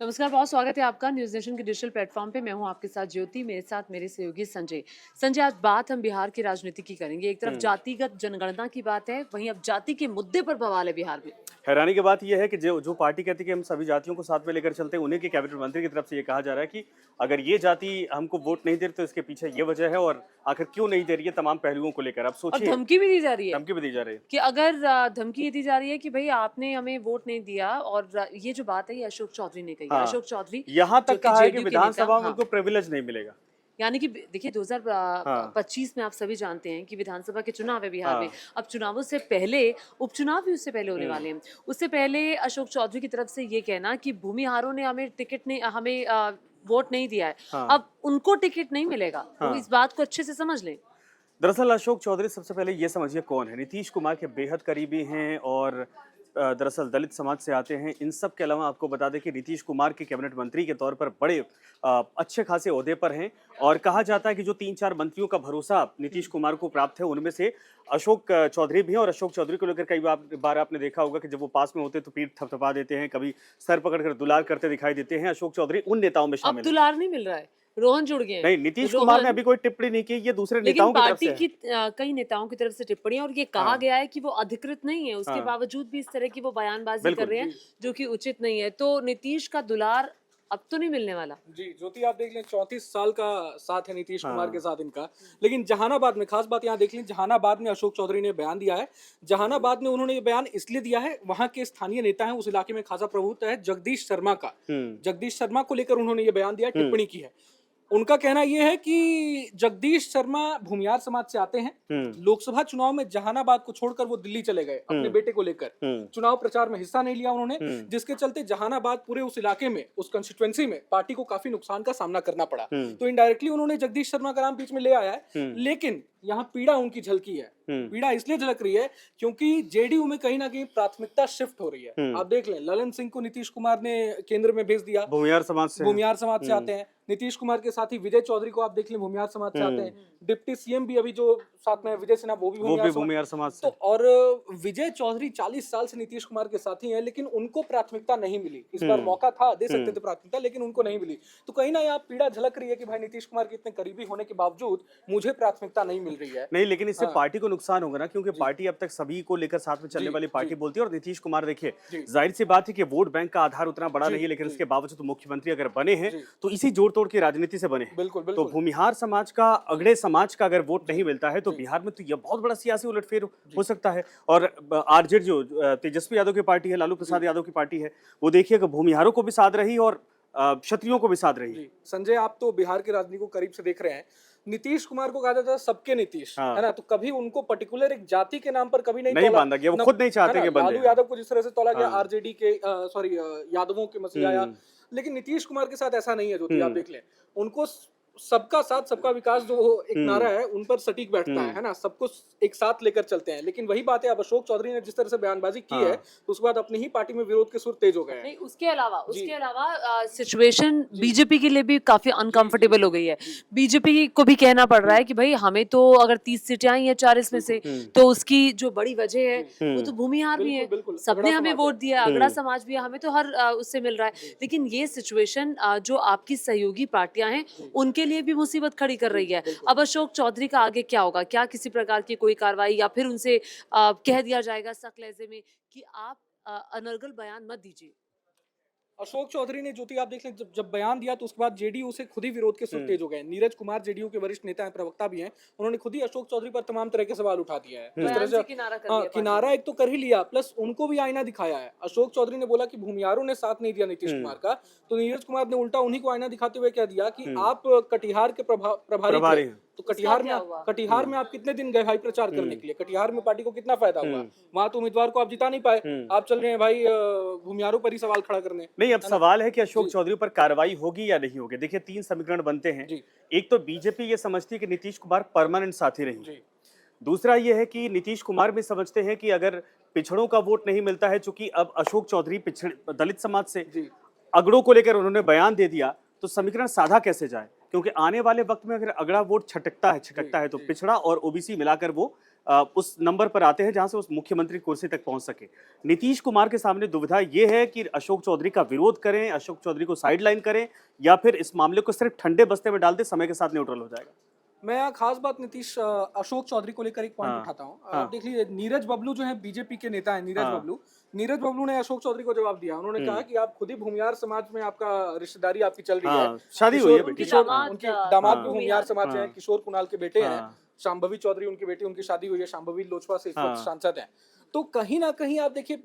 नमस्कार, बहुत स्वागत है आपका न्यूज़ नेशन के डिजिटल प्लेटफॉर्म पे। मैं हूं आपके साथ ज्योति, मेरे साथ मेरे सहयोगी संजय। संजय, आज बात हम बिहार की राजनीति की करेंगे। एक तरफ जातिगत जनगणना की बात है, वहीं अब जाति के मुद्दे पर बवाल है बिहार में। हैरानी की बात यह है कि जो जो पार्टी कहती है कि हम सभी जातियों को साथ में लेकर चलते हैं, उन्हीं के कैबिनेट मंत्री की तरफ से ये कहा जा रहा है कि अगर ये जाति हमको वोट नहीं दे रही तो इसके पीछे ये वजह है और आखिर क्यों नहीं दे रही है, तमाम पहलुओं को लेकर। आप और सोचिए, धमकी भी दी जा रही है धमकी भी दी जा रही है। कि अगर धमकी ये दी जा रही है कि भाई आपने हमें वोट नहीं दिया। और ये जो बात है ये अशोक चौधरी ने कही है। हाँ, अशोक चौधरी यहाँ जो तक कि कहा है कि जेडीयू के नेता, विधानसभा में हाँ, उनको प्रिविलेज नहीं मिलेगा। यानी कि देखिए हाँ 2025 में आप सभी जानते हैं कि विधानसभा के चुनाव है बिहार में। हाँ। अब चुनावों से पहले उपचुनाव भी उससे पहले होने वाले हैं। उससे पहले अशोक चौधरी की तरफ से ये कहना कि भूमिहारों ने हमें टिकट नहीं, हमें वोट नहीं दिया है, हाँ अब उनको टिकट नहीं मिलेगा। तो हाँ। इस बात को अच्छे से समझ लें। दरअसल अशोक चौधरी सबसे पहले ये समझिए कौन है। नीतीश कुमार के बेहद करीबी हैं और दरअसल दलित समाज से आते हैं। इन सब के अलावा आपको बता दें कि नीतीश कुमार के कैबिनेट मंत्री के तौर पर बड़े अच्छे खासे ओहदे पर हैं और कहा जाता है कि जो 3-4 मंत्रियों का भरोसा नीतीश कुमार को प्राप्त है उनमें से अशोक चौधरी भी हैं। और अशोक चौधरी को लेकर कई बार आपने देखा होगा कि जब वो पास में होते तो पीठ थपथपा देते हैं, कभी सर पकड़कर दुलार करते दिखाई देते हैं। अशोक चौधरी उन नेताओं में अब शामिल है। दुलार नहीं मिल रहा है, रोहन जुड़ गए हैं। नहीं, नीतीश कुमार ने रोहन, अभी कोई टिप्पणी नहीं की, ये दूसरे लेकिन नेताओं की तरफ पार्टी से है। की कई नेताओं की तरफ से टिप्पणी, और ये कहा हाँ गया है कि वो अधिकृत नहीं है, उसके हाँ, बावजूद भी इस तरह की वो बयानबाजी कर बिल्कुल। रहे हैं जो कि उचित नहीं है। तो नीतीश का दुलार अब तो नहीं मिलने वाला। जी ज्योति, आप देख लें 34 साल का साथ है नीतीश कुमार के हाँ साथ इनका। लेकिन जहानाबाद में खास बात यहाँ देख लें, जहानाबाद में अशोक चौधरी ने बयान दिया है। जहानाबाद में उन्होंने ये बयान इसलिए दिया है, वहां के स्थानीय नेता हैं, उस इलाके में खासा प्रभुत्व है जगदीश शर्मा का। जगदीश शर्मा को लेकर उन्होंने ये बयान दिया, टिप्पणी की है। उनका कहना यह है कि जगदीश शर्मा भूमियार समाज से आते हैं। लोकसभा चुनाव में जहानाबाद को छोड़कर वो दिल्ली चले गए अपने बेटे को लेकर। चुनाव प्रचार में हिस्सा नहीं लिया उन्होंने, जिसके चलते जहानाबाद पूरे उस इलाके में, उस कंस्टिट्यूएंसी में पार्टी को काफी नुकसान का सामना करना पड़ा। तो इनडायरेक्टली उन्होंने जगदीश शर्मा का नाम बीच में ले आया है। लेकिन यहाँ पीड़ा उनकी झलकी है। पीड़ा इसलिए झलक रही है क्योंकि जेडीयू में कहीं ना कहीं प्राथमिकता शिफ्ट हो रही है। आप देख लें, ललन सिंह को नीतीश कुमार ने केंद्र में भेज दिया, भूमियार समाज से। भूमियार समाज से आते हैं। नीतीश कुमार के साथी विजय चौधरी को आप देख लें, भूमियार समाज से आते हैं। डिप्टी सीएम भी अभी जो साथ में विजय सिन्हा, वो भी भूमियार समाज से। तो और विजय चौधरी 40 साल से नीतीश कुमार के साथी हैं, लेकिन उनको प्राथमिकता नहीं मिली। इस बार मौका था, दे सकते थे प्राथमिकता, लेकिन उनको नहीं मिली। तो कहीं ना यहाँ पीड़ा झलक रही है कि भाई नीतीश कुमार के इतने करीबी होने के बावजूद मुझे प्राथमिकता नहीं मिल रही है। नहीं, लेकिन इससे पार्टी को नुकसान होगा ना, क्योंकि पार्टी अब तक सभी को लेकर साथ में चलने वाली पार्टी बोलती है। और नीतीश कुमार देखिए, जाहिर सी बात है कि वोट बैंक का आधार उतना बड़ा नहीं है, लेकिन इसके बावजूद मुख्यमंत्री अगर बने हैं तो इसी जोड़ तोड़ की राजनीति से बने हैं। बिल्कुल तो बिल्कुल। भूमिहार समाज का, अगड़े समाज का अगर वोट नहीं मिलता है तो बिहार में तो यह बहुत बड़ा सियासी उलटफेर हो सकता है। और आरजेडी जो तेजस्वी यादव की पार्टी है, लालू प्रसाद यादव की पार्टी है, वो देखिए कि भूमिहारों को भी साथ रही और क्षत्रियों को भी साथ रही। संजय, आप तो बिहार की राजनीति को करीब से देख रहे हैं। नीतीश कुमार को कहा जाता है सबके नीतीश, है ना? तो कभी उनको पर्टिकुलर एक जाति के नाम पर कभी नहीं बांधा गया। वो खुद नहीं चाहते कि बंधे। लालू यादव को जिस तरह से तोला गया आरजेडी के, सॉरी, यादवों के मसले आया, लेकिन नीतीश कुमार के साथ ऐसा नहीं है। ज्योति, आप देख लें, उनको सबका साथ सबका विकास जो एक नारा है उन पर सटीक बैठता है ना? सबको एक साथ लेकर चलते हैं। लेकिन वही बात है, अब अशोक चौधरी ने जिस तरह से बयानबाजी की है, तो उसके बाद अपनी ही पार्टी में विरोध के सुर तेज हो गए हैं। नहीं, उसके अलावा सिचुएशन बीजेपी के लिए भी काफी अनकंफर्टेबल हो गई है। बीजेपी को भी कहना पड़ रहा है कि भाई हमें तो अगर 30 सीटें आई हैं 40 में से, तो उसकी जो बड़ी वजह है वो तो भूमिहार भी है। सबने हमें वोट दिया, अगड़ा समाज भी है, हमें तो हर उससे मिल रहा है। लेकिन ये सिचुएशन जो आपकी सहयोगी पार्टियां हैं उनके लिए भी मुसीबत खड़ी कर रही है। अब अशोक चौधरी का आगे क्या होगा? क्या किसी प्रकार की कोई कार्रवाई, या फिर उनसे कह दिया जाएगा सख्त लहजे में कि आप अनर्गल बयान मत दीजिए? अशोक चौधरी ने, ज्योति, आप देख लें, जब बयान दिया तो उसके बाद जेडीयू से खुद ही विरोध के सुर तेज हो गए। नीरज कुमार जेडीयू के वरिष्ठ नेता हैं, प्रवक्ता भी हैं, उन्होंने खुद ही अशोक चौधरी पर तमाम तरह के सवाल उठा दिया है। जिस तरह से किनारा एक तो कर ही लिया, प्लस उनको भी आईना दिखाया है। अशोक चौधरी ने बोला कि भूमियारों ने साथ नहीं दिया नीतीश कुमार का, तो नीरज कुमार ने उल्टा उन्हीं को आईना दिखाते हुए कह दिया कि आप कटिहार के प्रभारी थे, तो कटिहार में आप कितने दिन गए भाई प्रचार करने के लिए? कटिहार में पार्टी को कितना फायदा हुआ? वहां तो उम्मीदवार को आप जिता नहीं पाए, आप चल रहे हैं भाई भूमियारों पर ही सवाल खड़ा करने। नहीं, अब सवाल है कि अशोक चौधरी पर कार्रवाई होगी या नहीं होगी। देखिए, 3 समीकरण बनते हैं। एक तो बीजेपी ये समझती है कि नीतीश कुमार परमानेंट साथी रहेंगे। दूसरा ये है कि नीतीश कुमार भी समझते हैं कि अगर पिछड़ों का वोट नहीं मिलता है, चूंकि अब अशोक चौधरी दलित समाज से, अगड़ों को लेकर उन्होंने बयान दे दिया, तो समीकरण साधा कैसे जाए? क्योंकि आने वाले वक्त में अगर अगड़ा वोट छटकता है तो पिछड़ा और ओबीसी मिलाकर वो उस नंबर पर आते हैं जहां से उस मुख्यमंत्री कुर्सी तक पहुंच सके। नीतीश कुमार के सामने दुविधा ये है कि अशोक चौधरी का विरोध करें, अशोक चौधरी को साइडलाइन करें, या फिर इस मामले को सिर्फ ठंडे बस्ते में डाल दे, समय के साथ न्यूट्रल हो जाएगा। मैं यहाँ खास बात अशोक चौधरी को लेकर एक पॉइंट हाँ, उठाता हूँ। हाँ। आप देख लीजिए, नीरज बबलू जो है बीजेपी के नेता है, हाँ। नीरज बबलू ने अशोक चौधरी को जवाब दिया। उन्होंने कहा कि आप खुद ही भूमियार समाज में आपका रिश्तेदारी आपकी चल रही है। हाँ, शादी हुई है बेटी की। किशोर दामाद, उनके दामाद भी हाँ। भूमियार समाज से हैं। हाँ। किशोर कुणाल के बेटे हैं, हाँ। शांभवी चौधरी उनकी बेटी, उनकी शादी हुई है। शांभवी लोजपा से इस वक्त हाँ। सांसद हैं। तो कहीं ना कहीं आप देखिए,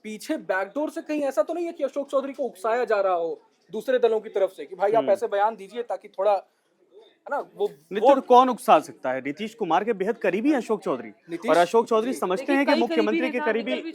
पीछे बैकडोर से कहीं ऐसा तो नहीं है कि अशोक चौधरी को उकसाया जा रहा हो दूसरे दलों की तरफ से कि भाई आप ऐसे बयान दीजिए ताकि थोड़ा, है ना, वो नहीं तो कौन उकसा सकता है? नीतीश कुमार के बेहद करीबी हैं अशोक चौधरी, नीतीश- और अशोक चौधरी समझते हैं कि मुख्यमंत्री के करीबी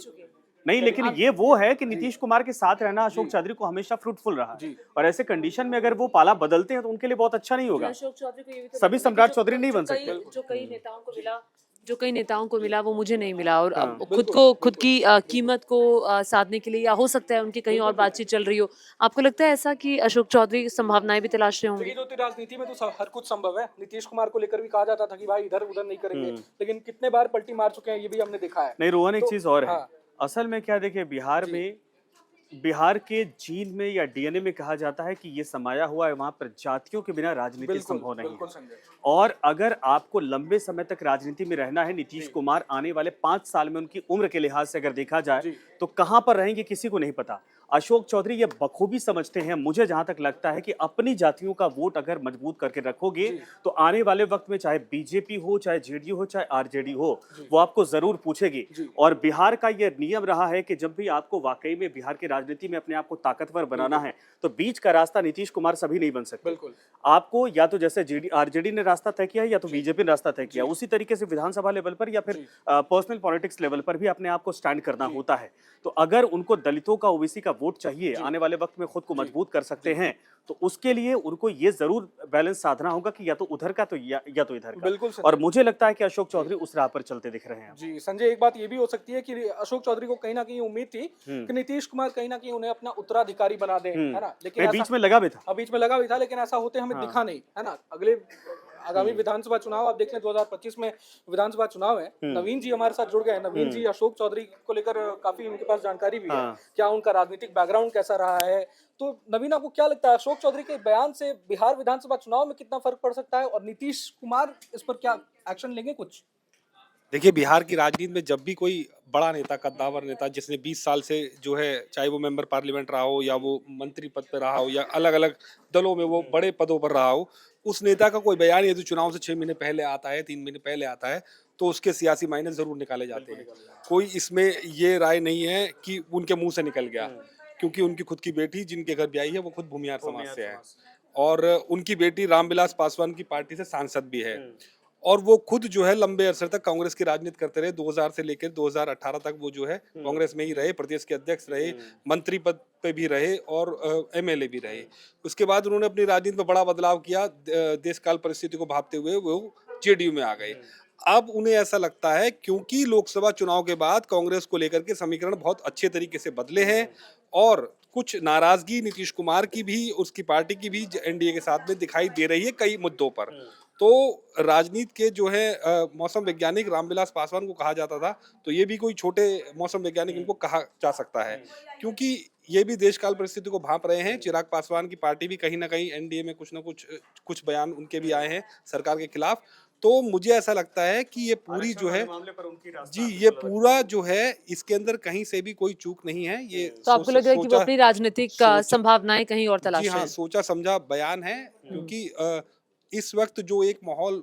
नहीं, लेकिन ये वो है कि नीतीश कुमार के साथ रहना अशोक चौधरी को हमेशा फ्रूटफुल रहा है, और ऐसे कंडीशन में अगर वो पाला बदलते हैं तो उनके लिए बहुत अच्छा नहीं होगा। अशोक चौधरी को ये भी तो सभी पता है सम्राट कि चौधरी नहीं बन जो सकते। जो कई नेताओं को मिला, जो कई नेताओं को मिला वो मुझे नहीं मिला, और अब बिल्कुल, खुद की कीमत को साधने के लिए, या हो सकता है उनकी कहीं और बातचीत चल रही हो। आपको लगता है ऐसा कि अशोक चौधरी संभावनाएं भी तलाश रहे होंगे? देखिए, जो राजनीति में तो हर कुछ संभव है। नीतीश कुमार को लेकर भी कहा जाता था कि भाई इधर उधर नहीं करेंगे, लेकिन कितने बार पलटी मार चुके हैं ये भी हमने देखा है। नहीं रोहन, एक तो- चीज और है। हाँ। असल में क्या, देखिए बिहार के जीन में या डीएनए में कहा जाता है कि ये समाया हुआ है, वहां पर जातियों के बिना राजनीति संभव नहीं बिल्कुल है। संजय। और अगर आपको लंबे समय तक राजनीति में रहना है, नीतीश कुमार आने वाले 5 साल में उनकी उम्र के लिहाज से अगर देखा जाए तो कहां पर रहेंगे किसी को नहीं पता। अशोक चौधरी ये बखूबी समझते हैं, मुझे जहां तक लगता है कि अपनी जातियों का वोट अगर मजबूत करके रखोगे तो आने वाले वक्त में चाहे बीजेपी हो, चाहे जेडीयू हो, चाहे आरजेडी हो, वो आपको जरूर पूछेगी। और बिहार का ये नियम रहा है कि जब भी आपको वाकई में बिहार की राजनीति में अपने आप को ताकतवर बनाना है तो बीच का रास्ता नीतीश कुमार सभी नहीं बन सकते। बिल्कुल। आपको या तो जैसे आरजेडी ने रास्ता तय किया है या तो बीजेपी ने रास्ता तय किया, उसी तरीके से विधानसभा लेवल पर या फिर पर्सनल पॉलिटिक्स लेवल पर भी अपने आप को स्टैंड करना होता है। तो अगर उनको दलितों का, ओबीसी का वोट चाहिए, आने वाले वक्त में खुद को मजबूत कर सकते हैं, तो उसके लिए उनको ये जरूर बैलेंस साधना होगा कि या तो उधर का तो या तो इधर का। बिल्कुल और मुझे लगता है कि अशोक चौधरी उस राह पर चलते दिख रहे हैं। जी संजय, एक बात ये भी हो सकती है कि अशोक चौधरी को कहीं ना कहीं उम्मीद थी कि नीतीश कुमार कहीं ना कहीं उन्हें अपना उत्तराधिकारी बना दें, है ना, लेकिन बीच में लगा भी था। बीच में लगा भी था, लेकिन ऐसा होते हमें दिखा नहीं, है ना। आगामी विधानसभा चुनाव आप देख लें, 2025 में विधानसभा चुनाव है। नवीन जी हमारे साथ जुड़ गए हैं। नवीन जी, अशोक चौधरी को लेकर काफी उनके पास जानकारी भी है, क्या उनका राजनीतिक बैकग्राउंड कैसा रहा है। तो नवीन, आपको क्या लगता है अशोक चौधरी के बयान से बिहार विधानसभा चुनाव में कितना फर्क पड़ सकता है, और नीतीश कुमार इस पर क्या एक्शन लेंगे कुछ? देखिए, बिहार की राजनीति में जब भी कोई बड़ा नेता, कद्दावर नेता, जिसने 20 साल से जो है, चाहे वो मेंबर पार्लियामेंट रहा हो या वो मंत्री पद पे रहा हो या अलग अलग दलों में वो बड़े पदों पर रहा हो, उस नेता का कोई बयान यदि चुनाव से 6 महीने पहले आता है, 3 महीने पहले आता है, तो उसके सियासी मायने जरूर निकाले जाते हैं। कोई इसमें ये राय नहीं है कि उनके मुंह से निकल गया, क्योंकि उनकी खुद की बेटी जिनके घर ब्याही है वो खुद भूमिहार समाज से है, और उनकी बेटी रामविलास पासवान की पार्टी से सांसद भी है, और वो खुद जो है लंबे अरसे तक कांग्रेस की राजनीति करते रहे। 2000 से लेकर 2018 तक वो जो है कांग्रेस में ही रहे, प्रदेश के अध्यक्ष रहे, मंत्री पद पे भी रहे और एमएलए भी रहे। उसके बाद उन्होंने अपनी राजनीति में बड़ा बदलाव किया, देश काल परिस्थिति को भांपते हुए वो जेडीयू में आ गए। अब उन्हें ऐसा लगता है, क्योंकि लोकसभा चुनाव के बाद कांग्रेस को लेकर के समीकरण बहुत अच्छे तरीके से बदले हैं, और कुछ नाराजगी नीतीश कुमार की भी, उसकी पार्टी की भी एनडीए के साथ में दिखाई दे रही है कई मुद्दों पर। तो राजनीति के जो है मौसम वैज्ञानिक रामविलास पासवान को कहा जाता था, तो ये भी कोई छोटे मौसम वैज्ञानिक इनको कहा जा सकता है, क्योंकि ये भी देश काल परिस्थिति को भांप रहे हैं। चिराग पासवान की पार्टी भी कहीं ना कहीं एनडीए में कुछ ना कुछ बयान उनके भी आए हैं सरकार के खिलाफ। तो मुझे ऐसा लगता है कि ये पूरी जो है जी, ये पूरा जो है, इसके अंदर कहीं से भी कोई चूक नहीं है। ये तो आपको लग रहा है कि वो अपनी राजनीतिक संभावनाएं कहीं और तलाश जी रहे हाँ, हैं? सोचा समझा बयान है, क्योंकि इस वक्त जो एक माहौल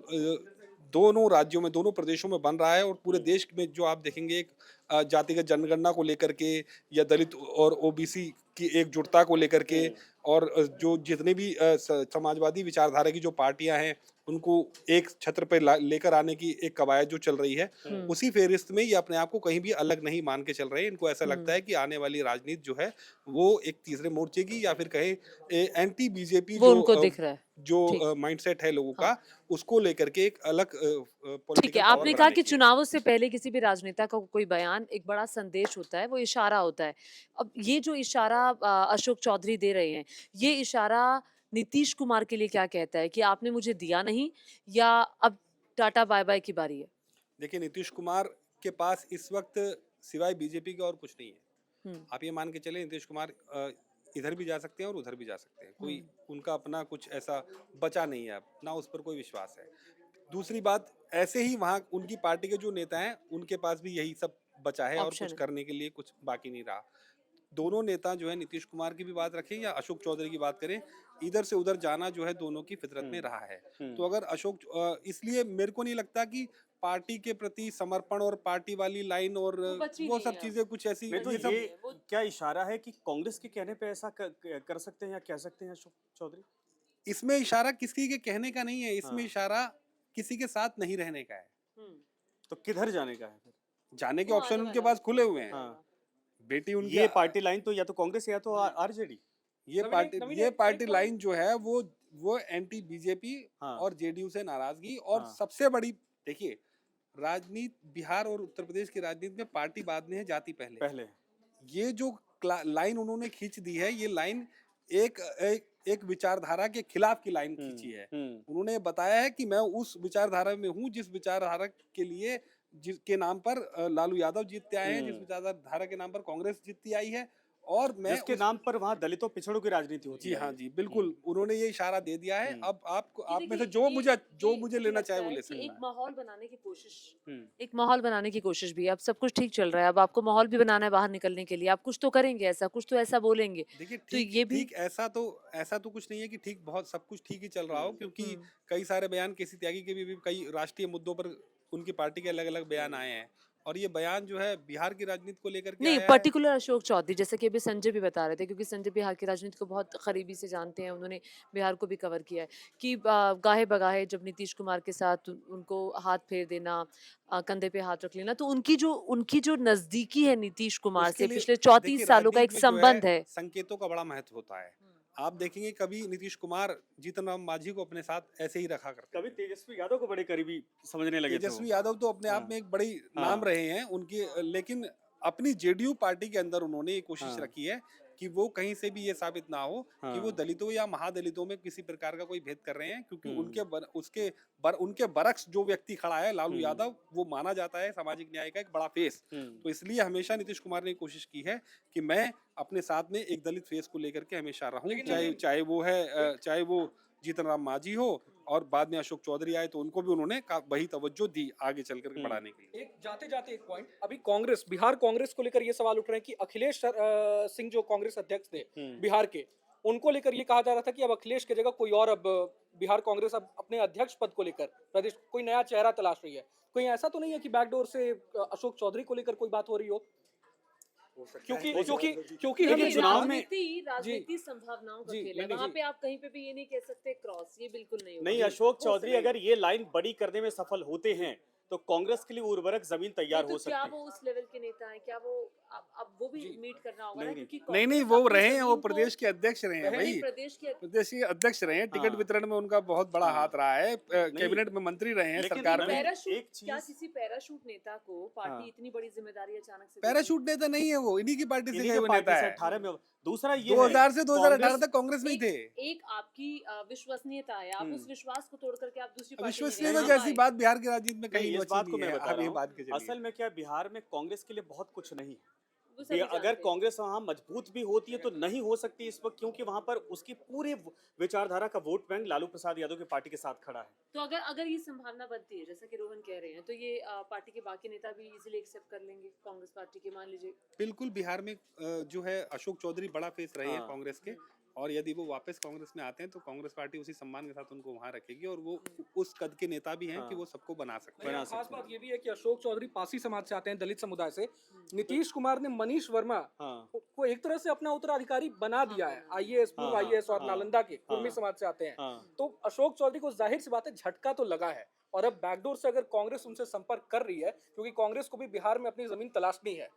दोनों राज्यों में, दोनों प्रदेशों में बन रहा है, और पूरे देश में जो आप देखेंगे, एक जातिगत जनगणना को लेकर के या दलित और ओबीसी की एकजुटता को लेकर के, और जो जितने भी समाजवादी विचारधारा की जो पार्टियां हैं, उनको एक छत्र पे लेकर आने की एक कवायद जो चल रही है, उसी फेरिस्त में ये अपने आप को कहीं भी अलग नहीं मान के चल रहे हैं। इनको ऐसा लगता है कि आने वाली राजनीति जो है वो एक तीसरे मोर्चे की, या फिर कहे एंटी बीजेपी वो उनको दिख रहा है। जो माइंडसेट है लोगों का, उसको लेकर के एक अलग ठीक है, आपने कहा कि चुनावों से पहले किसी भी राजनेता का कोई बयान एक बड़ा संदेश होता है, वो इशारा होता है। अब ये जो इशारा अशोक चौधरी दे रहे हैं, ये इशारा नीतीश कुमार के लिए क्या कहता है कि आपने मुझे दिया नहीं, या अब टाटा बाय बाय की बारी है? देखिए, नीतीश कुमार के पास इस वक्त सिवाय बीजेपी के और कुछ नहीं है। आप ये मान के चले, नीतीश कुमार इधर भी जा सकते हैं और उधर भी जा सकते हैं। कोई उनका अपना कुछ ऐसा बचा नहीं है, अब ना उस पर कोई विश्वास है। दूसरी बात, ऐसे ही वहाँ उनकी पार्टी के जो नेता हैं उनके पास भी यही सब बचा है और ऑप्शन कुछ है। करने के लिए कुछ बाकी नहीं रहा। दोनों नेता जो है, नीतीश कुमार की भी बात रखें या अशोक चौधरी की बात करें, इधर से उधर जाना जो है दोनों की फितरत में रहा है। तो अगर इसलिए मेरे को नहीं लगता कि पार्टी के प्रति समर्पण और पार्टी वाली लाइन और बची वो नहीं सब है चीजें कुछ ऐसी नहीं तो ये सब ये क्या इशारा है कि कांग्रेस के कहने पे ऐसा कर सकते हैं या कह सकते हैं अशोक चौधरी? इसमें इशारा किसी के कहने का नहीं है, इसमें हाँ। इशारा किसी के साथ नहीं रहने का है। तो किधर जाने का है फिर? जाने के वो ऑप्शन आने उनके वाला पास खुले हुए हैं। हाँ। बेटी उनकी ये पार्टी लाइन तो या तो कांग्रेस या तो आरजेडी। नवीन, ये एक पार्टी point- लाइन जो है वो एंटी बीजेपी हाँ। और जेडीयू से नाराजगी और हाँ। सबसे बड़ी, देखिए, राजनीति बिहार और उत्तर प्रदेश की राजनीति में पार्टी बाद में है, जाति पहले। पहले ये जो लाइन उन्होंने खींच दी है, ये लाइन एक विचारधारा के खिलाफ की लाइन खींची है। उन्होंने बताया है कि मैं उस विचारधारा में हूँ जिस विचारधारा के लिए जिसके नाम पर लालू यादव जीतते आए हैं, जिस विचारधारा के नाम पर कांग्रेस जीतती आई है, और मैं जिसके नाम पर वहाँ दलितों पिछड़ों की राजनीति होती जी है। हाँ जी, बिल्कुल, उन्होंने ये इशारा दे दिया है। अब आप में से देखिए, जो ये मुझे लेना लगता चाहे वो है ले कि सकता एक है। माहौल बनाने की कोशिश, हम्म। एक माहौल बनाने की कोशिश भी है। अब सब कुछ ठीक चल रहा है, अब आपको माहौल भी बनाना है बाहर निकलने के लिए। आप कुछ तो करेंगे, ऐसा कुछ तो ऐसा बोलेंगे। देखिए, तो ठीक ये भी ठीक ऐसा तो कुछ नहीं है कि ठीक बहुत सब कुछ ठीक ही चल रहा हो, क्योंकि कई सारे बयान केसी त्यागी के भी कई राष्ट्रीय मुद्दों पर उनकी पार्टी के अलग अलग बयान आए हैं, और ये बयान जो है बिहार की राजनीति को लेकर के नहीं, आया है। पर्टिकुलर अशोक चौधरी, जैसे कि अभी संजय भी बता रहे थे, क्योंकि संजय बिहार की राजनीति को बहुत करीबी से जानते हैं, उन्होंने बिहार को भी कवर किया है कि गाहे बगाहे जब नीतीश कुमार के साथ उनको हाथ फेर देना, कंधे पे हाथ रख लेना, तो उनकी जो नजदीकी है नीतीश कुमार उसके से लिए पिछले देखिए, 34 सालों का एक राजनीति में जो संबंध है। संकेतों का बड़ा महत्व होता है। आप देखेंगे कभी नीतीश कुमार जीतन राम मांझी को अपने साथ ऐसे ही रखा करते कभी तेजस्वी यादव को बड़े करीबी समझने लगे थे वो। तेजस्वी यादव तो अपने आप में एक बड़ी नाम रहे हैं उनके, लेकिन अपनी जेडीयू पार्टी के अंदर उन्होंने ये कोशिश रखी है कि वो कहीं से भी ये साबित ना हो कि वो दलितों या महादलितों में किसी प्रकार का कोई भेद कर रहे हैं, क्योंकि उनके बरक्स जो व्यक्ति खड़ा है लालू यादव, वो माना जाता है सामाजिक न्याय का एक बड़ा फेस। तो इसलिए हमेशा नीतीश कुमार ने कोशिश की है कि मैं अपने साथ में एक दलित फेस को लेकर के हमेशा रहूं, चाहे वो जीतन राम मांझी हो, और बाद में अशोक चौधरी आए तो उनको भी उन्होंने वही तवज्जो दी आगे चल करके बढ़ाने के लिए। एक जाते जाते एक पॉइंट, अभी बिहार कांग्रेस को लेकर ये सवाल उठ रहे हैं कि अखिलेश सिंह जो कांग्रेस अध्यक्ष थे बिहार के, उनको लेकर ये कहा जा रहा था कि अब अखिलेश की जगह कोई और, अब बिहार कांग्रेस अब अपने अध्यक्ष पद को लेकर प्रदेश कोई नया चेहरा तलाश रही है। कोई ऐसा तो नहीं है कि बैकडोर से अशोक चौधरी को लेकर कोई बात हो रही हो? क्योंकि देखिए, हमें चुनाव में राजनीति संभावनाओं का जी, खेल है, नहीं, वहाँ जी। पे आप कहीं पे भी ये नहीं कह सकते क्रॉस, ये बिल्कुल नहीं होगा। नहीं, अशोक चौधरी अगर ये लाइन बड़ी करने में सफल होते हैं तो कांग्रेस के लिए उर्वरक जमीन तैयार नहीं, हो तो क्या सकती वो है। उस लेवल के नेता हैं? क्या वो अब वो भी मीट करना होगा ना, नहीं, क्योंकि नहीं, कांग्रेस वो अपनी रहे हैं, वो जमीन को- प्रदेश के अध्यक्ष रहे हैं भाई, प्रदेश के प्रदेश के अध्यक्ष रहे हैं, टिकट हाँ। वितरण में उनका बहुत बड़ा हाथ रहा है, कैबिनेट में मंत्री रहे हैं, लेकिन सरकार में। पैराशूट, एक चीज- क्या किसी पैराशूट नेता को पार्टी हाँ। इतनी बड़ी जिम्मेदारी अचानक से पैराशूट नेता नहीं है वो, इन्हीं की पार्टी से इन्हीं गए के हुए पार्टी नेता से है। 18 में। दूसरा ये 2000 से 2018 कांग्रेस- तक कांग्रेस में ही थे। एक आपकी विश्वसनीयता है, आप उस विश्वास को तोड़ करके आप दूसरी पार्टी में विश्वसनीयता गए। जैसी बात बिहार की राजनीति में कहीं नहीं, इस बची बात को नहीं मैं है। बता आप रहा ये हूं। बात के चलिए। असल में क्या, बिहार में कांग्रेस के लिए बहुत कुछ नहीं है। वो सभी अगर जानते हैं। कांग्रेस वहां मजबूत भी होती है तो नहीं हो सकती इस वक्त, क्योंकि वहां पर उसकी पूरे विचारधारा का वोट बैंक लालू प्रसाद यादव की पार्टी के साथ खड़ा है। तो अगर ये संभावना बनती है, जैसा कि रोहन कह रहे हैं, तो ये पार्टी के बाकी नेता भी इजीली एक्सेप्ट कर लेंगे कांग्रेस पार्टी के, मान लीजिए। बिल्कुल, बिहार में जो है अशोक चौधरी बड़ा फेस रहे हैं हाँ। कांग्रेस के, और यदि वो वापस कांग्रेस में आते हैं तो कांग्रेस पार्टी उसी सम्मान के साथ उनको वहां रखेगी, और वो उस कद के नेता भी हैं कि वो सबको बना सकते हैं। बना खास सकते बात ये भी है कि अशोक चौधरी पासी समाज से आते हैं, दलित समुदाय से। नीतीश कुमार ने मनीष वर्मा हाँ। को एक तरह से अपना उत्तराधिकारी बना दिया है, आईएएस, पूर्व हाँ, आईएएस, और हाँ, नालंदा के कुर्मी हाँ, समाज से आते हैं। हाँ। तो अशोक चौधरी को जाहिर सी बात है झटका तो लगा है, और अब बैकडोर से अगर कांग्रेस उनसे संपर्क कर रही है, क्योंकि कांग्रेस को भी बिहार में अपनी जमीन तलाशनी है।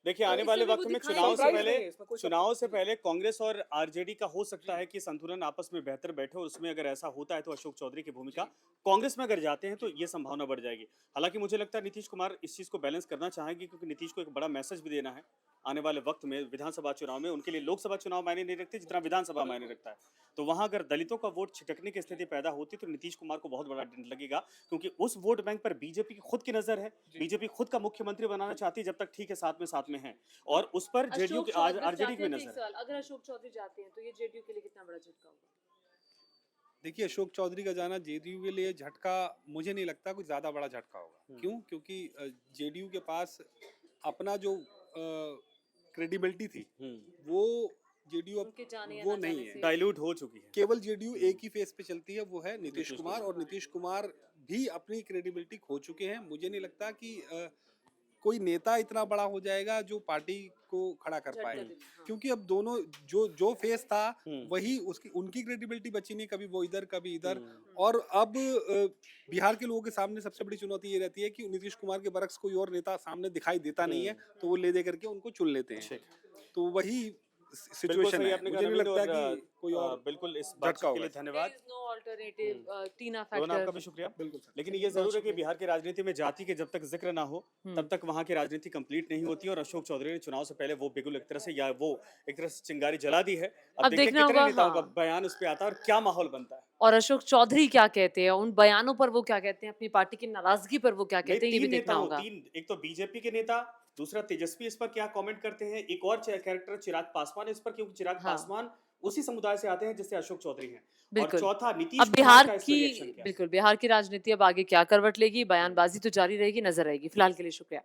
देखिए, तो आने इससे वाले भी वो वक्त में दिखाई चुनाव से नहीं पहले है, इसमें कोई कांग्रेस और आरजेडी का हो सकता है कि संतुलन आपस में बेहतर बैठे, और उसमें अगर ऐसा होता है तो अशोक चौधरी की भूमिका कांग्रेस में अगर जाते हैं तो ये संभावना बढ़ जाएगी। हालांकि मुझे लगता है नीतीश कुमार इस चीज को बैलेंस करना चाहेंगे, क्योंकि नीतीश को एक बड़ा मैसेज भी देना है आने वाले वक्त में विधानसभा चुनाव में। उनके लिए लोकसभा चुनाव मायने नहीं रखते जितना विधानसभा मायने रखता है। तो वहां अगर दलितों का वोट छिटकने की स्थिति पैदा होती तो नीतीश कुमार को बहुत बड़ा डंड लगेगा, क्योंकि उस वोट बैंक पर बीजेपी की खुद की नजर है। बीजेपी खुद का मुख्यमंत्री बनाना चाहती है जब तक ठीक है साथ में है, और उस पर जेडीयू की आरजेडी की भी नजर है। अगर अशोक चौधरी जाते हैं तो ये जेडीयू के लिए कितना बड़ा झटका होगा? देखिए, अशोक चौधरी का जाना जेडीयू के लिए झटका मुझे नहीं लगता कोई ज्यादा बड़ा झटका होगा। क्यों? क्योंकि जेडीयू के पास अपना जो क्रेडिबिलिटी थी वो जेडीयू उनके जाने या वो ना नहीं जाने है। से। डाइल्यूट हो चुकी है। केवल जेडीयू एक ही फेस पे चलती है, वो है नीतीश कुमार, और नीतीश कुमार भी अपनी क्रेडिबिलिटी खो चुके हैं। मुझे नहीं लगता कि कोई नेता इतना बड़ा हो जाएगा जो पार्टी को खड़ा कर पाए, हाँ। क्योंकि अब दोनों जो फेस था वही उसकी उनकी क्रेडिबिलिटी बची नहीं, कभी वो इधर कभी इधर। और अब बिहार के लोगों के सामने सबसे बड़ी चुनौती ये रहती है कि नीतीश कुमार के बरक्स कोई और नेता सामने दिखाई देता नहीं है, तो वो ले दे करके उनको चुन लेते हैं। तो वही बिल्कुल सिचुएशन सही है। आपने मुझे कहा नहीं नवीन, लगता और कि कोई और बिल्कुल इस झटका बातचीत के होगा लिए इसमें। धन्यवाद। There is no alternative, तीना रोहन, आपका भी फैक्टर। शुक्रिया। बिल्कुल सर। लेकिन ये जरूर है कि बिहार की राजनीति में जाति के जब तक जिक्र ना हो तब तक वहां की राजनीति कंप्लीट नहीं होती, और अशोक चौधरी ने चुनाव से पहले वो बिगुल एक तरह से, या वो एक तरह से चिंगारी जला दी है। अब अब देखते हैं देखना कितने होगा, नेताओं का हाँ। बयान उस पे आता है और क्या माहौल बनता है। और अशोक चौधरी क्या कहते हैं, उन बयानों पर वो क्या कहते हैं, अपनी पार्टी की नाराजगी पर वो क्या नहीं, कहते हैं, ये भी तीन देखना नेता हो, होगा। तीन, एक तो बीजेपी के नेता, दूसरा तेजस्वी इस पर क्या कमेंट करते हैं, एक और कैरेक्टर चिराग पासवान इस पर, क्योंकि चिराग हाँ। पासवान उसी समुदाय से आते हैं जिससे अशोक चौधरी हैं, और बिल्कुल। चौथा नीतीश अब कुमार बिहार का इस पर की, रिएक्शन क्या है। बिल्कुल बिहार की राजनीति अब आगे क्या करवट लेगी, बयानबाजी तो जारी रहेगी, नजर आएगी। फिलहाल के लिए शुक्रिया।